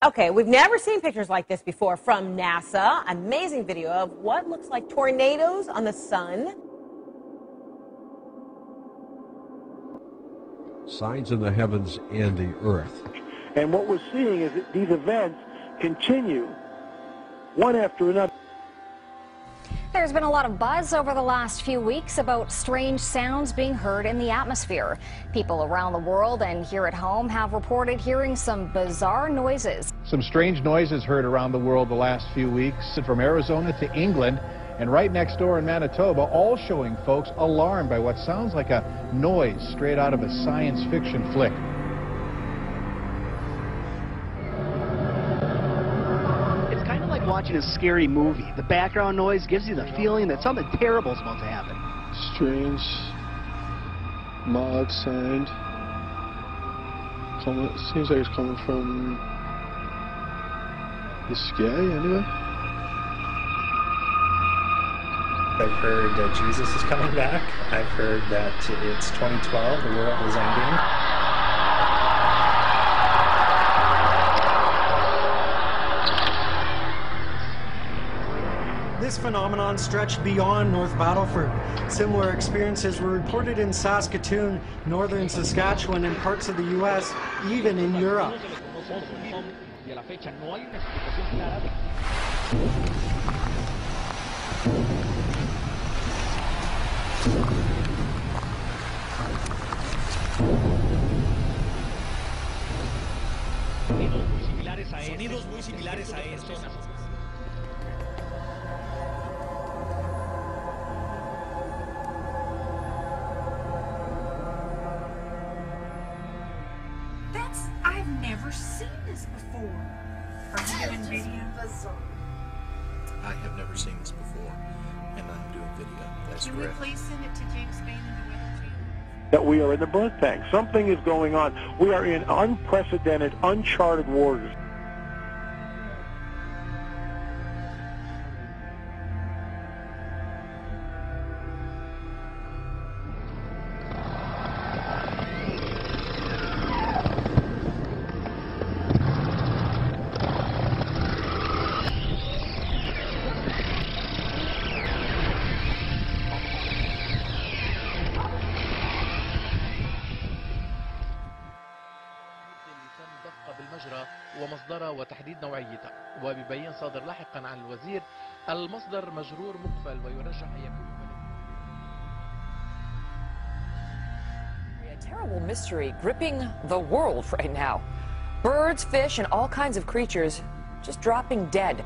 Okay, we've never seen pictures like this before from NASA. Amazing video of what looks like tornadoes on the sun. Signs in the heavens and the earth. And what we're seeing is that these events continue one after another. There's been a lot of buzz over the last few weeks about strange sounds being heard in the atmosphere. People around the world and here at home have reported hearing some bizarre noises. Some strange noises heard around the world the last few weeks, from Arizona to England and right next door in Manitoba, all showing folks alarmed by what sounds like a noise straight out of a science fiction flick. Watching a scary movie. The background noise gives you the feeling that something terrible is about to happen. Strange, mild sound. Seems like it's coming from the sky, anyway. I've heard that Jesus is coming back. I've heard that it's 2012, the world is ending. This phenomenon stretched beyond North Battleford. Similar experiences were reported in Saskatoon, northern Saskatchewan, and parts of the U.S., even in Europe. Sonidos muy similares a estos. I've never seen this before. Are you doing video? I have never seen this before, and I'm doing video. That's correct. Can we please send it to James Spain and the Weather Channel? That we are in the birth tank. Something is going on. We are in unprecedented, uncharted waters. بالمجرى ومصدرها وتحديد نوعيتها، وبيبين صادر لاحقا عن الوزير المصدر مجرور مقفل ويرجح أن يكون A terrible mystery gripping the world right now. Birds, fish, and all kinds of creatures just dropping dead.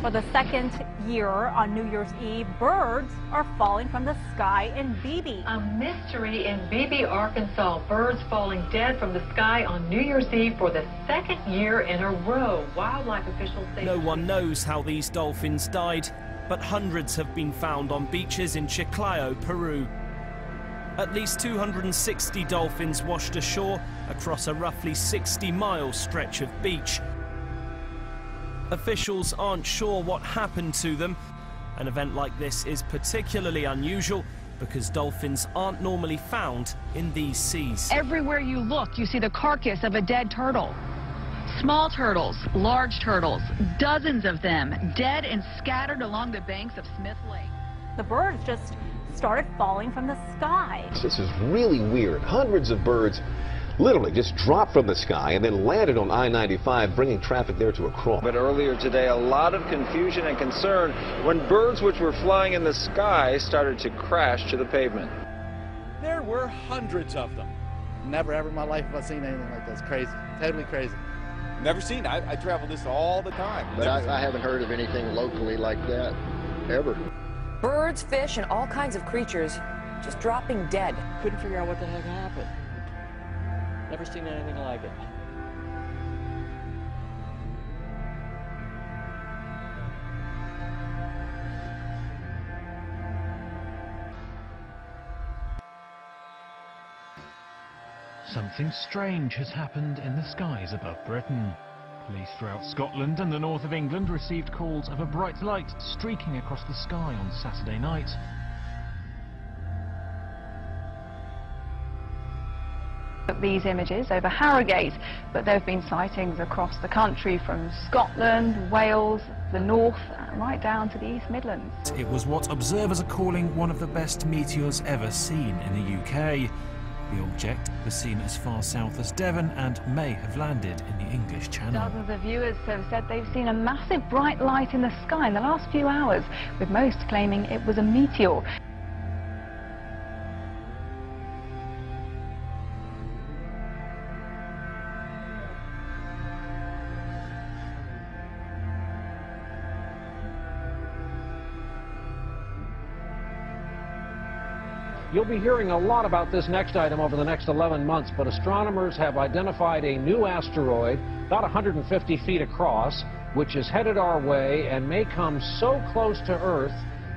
For the second year on New Year's Eve, birds are falling from the sky in Beebe. A mystery in Beebe, Arkansas. Birds falling dead from the sky on New Year's Eve for the second year in a row. Wildlife officials say no one knows how these dolphins died, but hundreds have been found on beaches in Chiclayo, Peru. At least 260 dolphins washed ashore across a roughly 60-mile stretch of beach. Officials aren't sure what happened to them. An event like this is particularly unusual because dolphins aren't normally found in these seas. Everywhere you look, you see the carcass of a dead turtle. Small turtles, large turtles, dozens of them, dead and scattered along the banks of Smith Lake. The birds just started falling from the sky. This is really weird. Hundreds of birds literally just dropped from the sky and then landed on I-95, bringing traffic there to a crawl. But earlier today, a lot of confusion and concern when birds which were flying in the sky started to crash to the pavement. There were hundreds of them. Never ever in my life have I seen anything like this. Crazy. Totally crazy. Never seen. I travel this all the time. But I haven't heard of anything locally like that, ever. Birds, fish, and all kinds of creatures just dropping dead. Couldn't figure out what the heck happened. Never seen anything like it. Something strange has happened in the skies above Britain. Police throughout Scotland and the north of England received calls of a bright light streaking across the sky on Saturday night. These images over Harrogate, but there have been sightings across the country from Scotland, Wales, the north, right down to the East Midlands. It was what observers are calling one of the best meteors ever seen in the UK. The object was seen as far south as Devon and may have landed in the English Channel. Dozens of viewers have said they've seen a massive bright light in the sky in the last few hours, with most claiming it was a meteor. You'll be hearing a lot about this next item over the next 11 months, but astronomers have identified a new asteroid about 150 feet across, which is headed our way and may come so close to Earth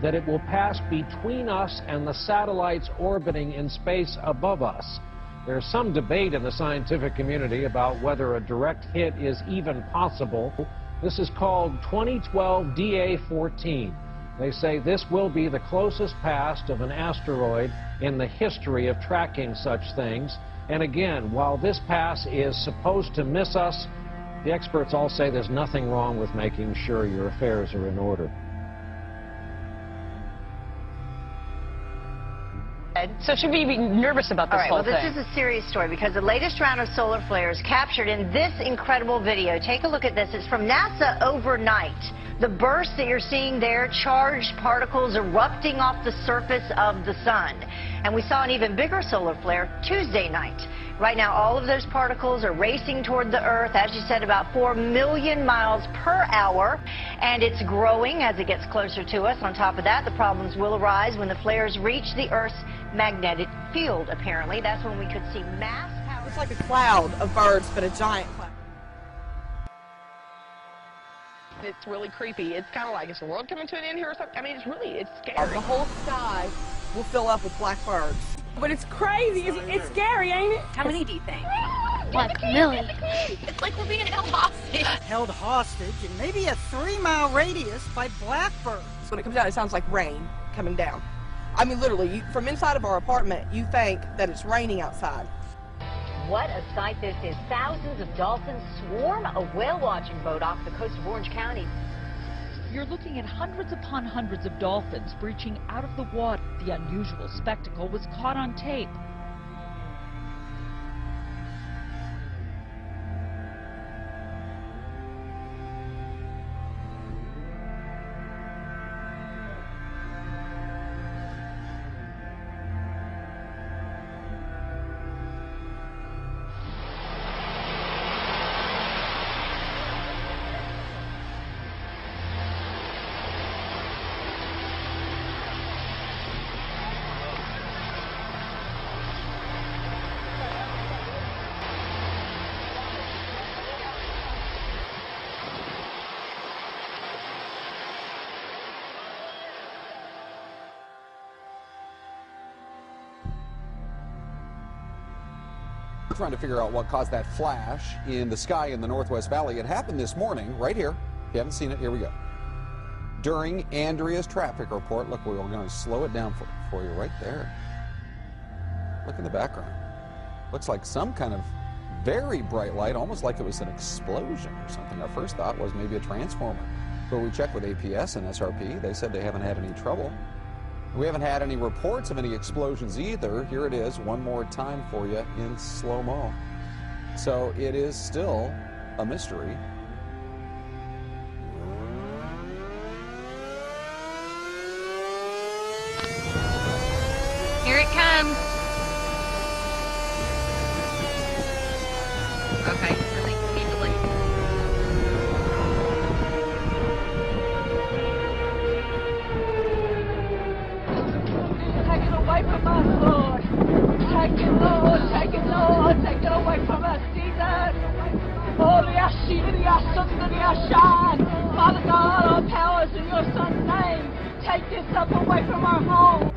that it will pass between us and the satellites orbiting in space above us. There's some debate in the scientific community about whether a direct hit is even possible. This is called 2012 DA14. They say this will be the closest pass of an asteroid in the history of tracking such things. And again, while this pass is supposed to miss us, the experts all say there's nothing wrong with making sure your affairs are in order. So should we be nervous about this whole thing? Well, this is a serious story because the latest round of solar flares captured in this incredible video. Take a look at this. It's from NASA overnight. The burst that you're seeing there, charged particles erupting off the surface of the sun. And we saw an even bigger solar flare Tuesday night. Right now, all of those particles are racing toward the Earth, as you said, about 4 million miles per hour. And it's growing as it gets closer to us. On top of that, the problems will arise when the flares reach the Earth's magnetic field, apparently. That's when we could see mass power. It's like a cloud of birds, but a giant cloud. It's really creepy. It's kind of like, is the world coming to an end here or something? I mean, it's scary. The whole sky will fill up with black birds. But it's crazy. It's scary, ain't it? How many do you think? Like a million. It's like we're being held hostage. Held hostage in maybe a 3-mile radius by blackbirds. When it comes down, it sounds like rain coming down. I mean, literally, from inside of our apartment, you think that it's raining outside. What a sight this is. Thousands of dolphins swarm a whale-watching boat off the coast of Orange County. You're looking at hundreds upon hundreds of dolphins breaching out of the water. The unusual spectacle was caught on tape. Trying to figure out what caused that flash in the sky in the Northwest Valley. It happened this morning, right here. If you haven't seen it, here we go. During Andrea's traffic report, look, we're going to slow it down for you right there. Look in the background. Looks like some kind of very bright light, almost like it was an explosion or something. Our first thought was maybe a transformer. But we checked with APS and SRP. They said they haven't had any trouble. We haven't had any reports of any explosions either. Here it is one more time for you in slow-mo. So it is still a mystery. Here it comes. Okay, I think we need to leave. Take it away from us, Lord. Take it, Lord. Take it, Lord. Take it away from us, Jesus. Holy Father God, all power is in your Son's name. Take this stuff away from our home.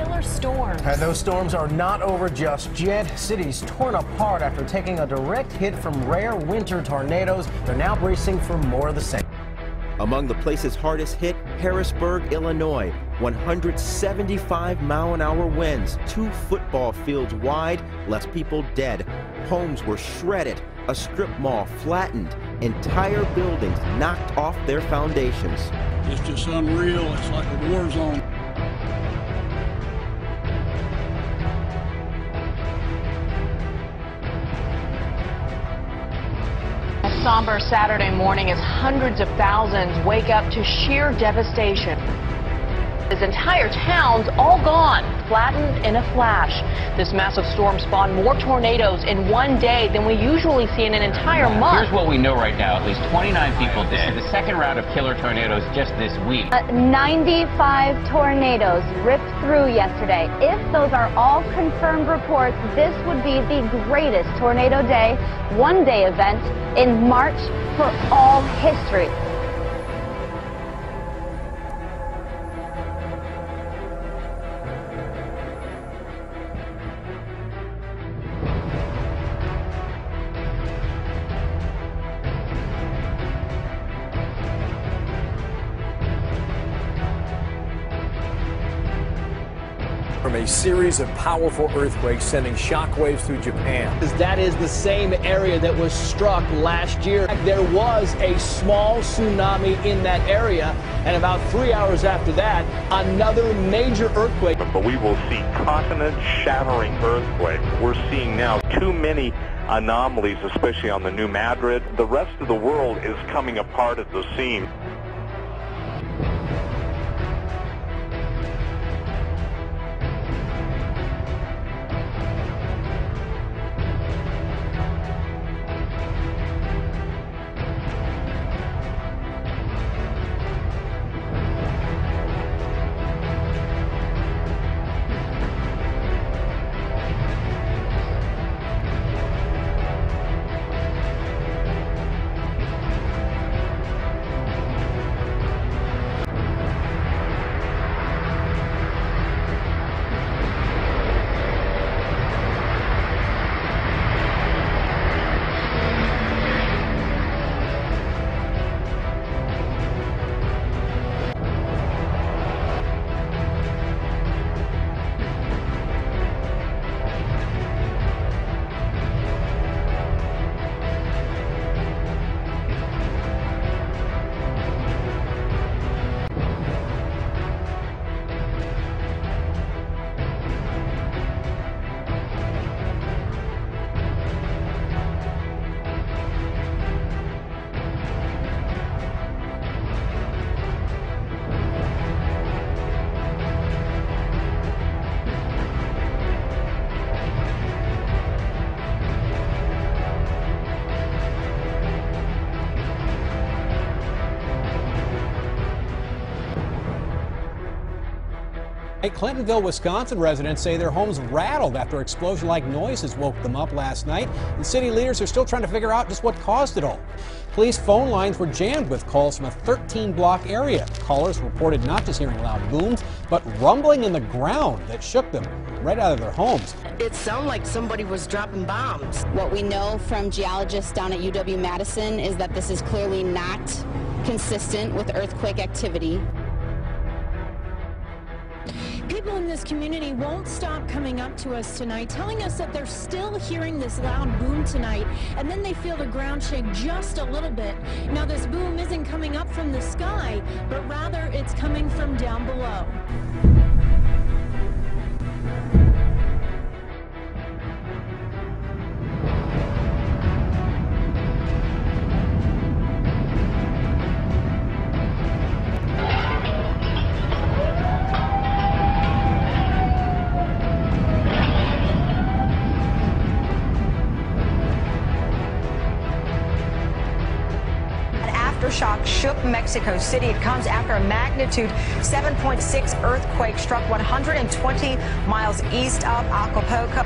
killer storms. And those storms are not over just yet. Cities torn apart after taking a direct hit from rare winter tornadoes. They're now bracing for more of the same. Among the places hardest hit, Harrisburg, Illinois. 175-mile-an-hour winds, 2 football fields wide, left people dead. Homes were shredded, a strip mall flattened, entire buildings knocked off their foundations. It's just unreal. It's like a war zone. A somber Saturday morning as hundreds of thousands wake up to sheer devastation. His entire town's all gone, flattened in a flash. This massive storm spawned more tornadoes in one day than we usually see in an entire month. Here's what we know right now. At least 29 people dead. The second round of killer tornadoes just this week. 95 tornadoes ripped through yesterday. If those are all confirmed reports, this would be the greatest tornado day, one-day event in March for all history. From a series of powerful earthquakes sending shockwaves through Japan. That is the same area that was struck last year. There was a small tsunami in that area, and about 3 hours after that, another major earthquake. But we will see continent-shattering earthquakes. We're seeing now too many anomalies, especially on the New Madrid. The rest of the world is coming apart at the seams. Clintonville, Wisconsin residents say their homes rattled after explosion-like noises woke them up last night, and city leaders are still trying to figure out just what caused it all. Police phone lines were jammed with calls from a 13-block area. Callers reported not just hearing loud booms, but rumbling in the ground that shook them right out of their homes. It sounded like somebody was dropping bombs. What we know from geologists down at UW-Madison is that this is clearly not consistent with earthquake activity. People in this community won't stop coming up to us tonight, telling us that they're still hearing this loud boom tonight, and then they feel the ground shake just a little bit. Now, this boom isn't coming up from the sky, but rather it's coming from down below. Aftershock shook Mexico City. It comes after a magnitude 7.6 earthquake struck 120 miles east of Acapulco.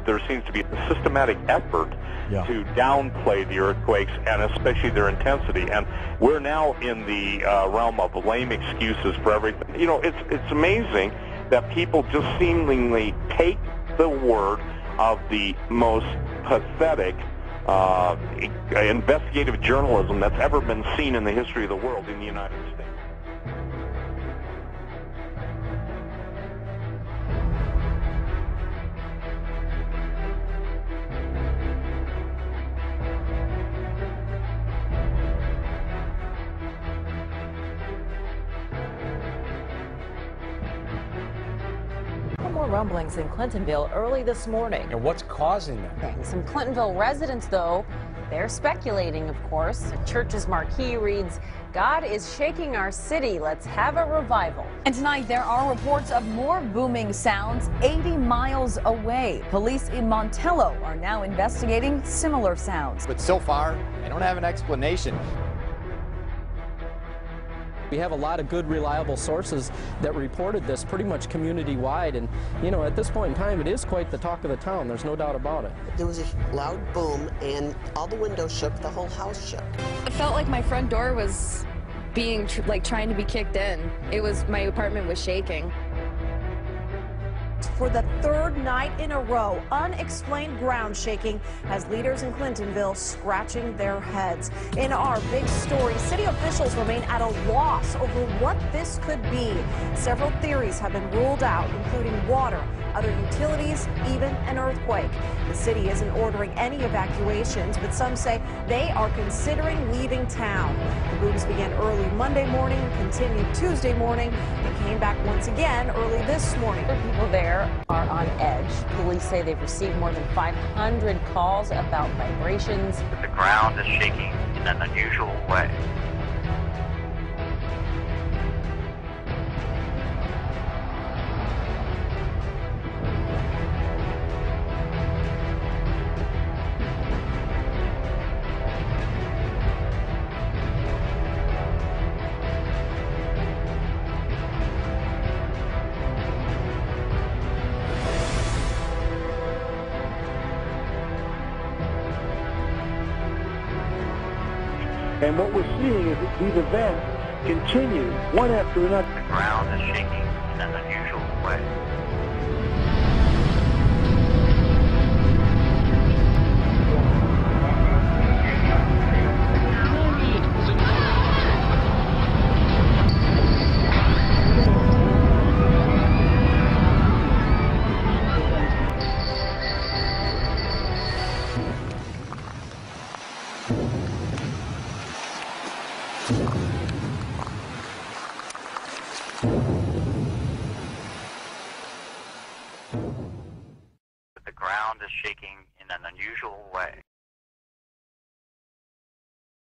There seems to be a systematic effort to downplay the earthquakes and especially their intensity. And We're now in the realm of lame excuses for everything. You know, it's amazing that people just seemingly take the word of the most pathetic investigative journalism that's ever been seen in the history of the world in the United States. More rumblings in Clintonville early this morning. And what's causing them? Some Clintonville residents, though, they're speculating, of course. The church's marquee reads, "God is shaking our city. Let's have a revival." And tonight there are reports of more booming sounds 80 miles away. Police in Montello are now investigating similar sounds. But so far, they don't have an explanation. We have a lot of good, reliable sources that reported this pretty much community-wide, and, you know, at this point in time, it is quite the talk of the town. There's no doubt about it. There was a loud boom, and all the windows shook, the whole house shook. It felt like my front door was being, trying to be kicked in. My apartment was shaking. For the third night in a row, unexplained ground shaking has leaders in Clintonville scratching their heads. In our big story, city officials remain at a loss over what this could be. Several theories have been ruled out, including water, other utilities, even an earthquake. The city isn't ordering any evacuations, but some say they are considering leaving town. The booms began early Monday morning, continued Tuesday morning, and came back once again early this morning. People there are on edge. Police say they've received more than 500 calls about vibrations. The ground is shaking in an unusual way. And what we're seeing is that these events continue one after another. The ground is shaking in an unusual way. The ground is shaking in an unusual way.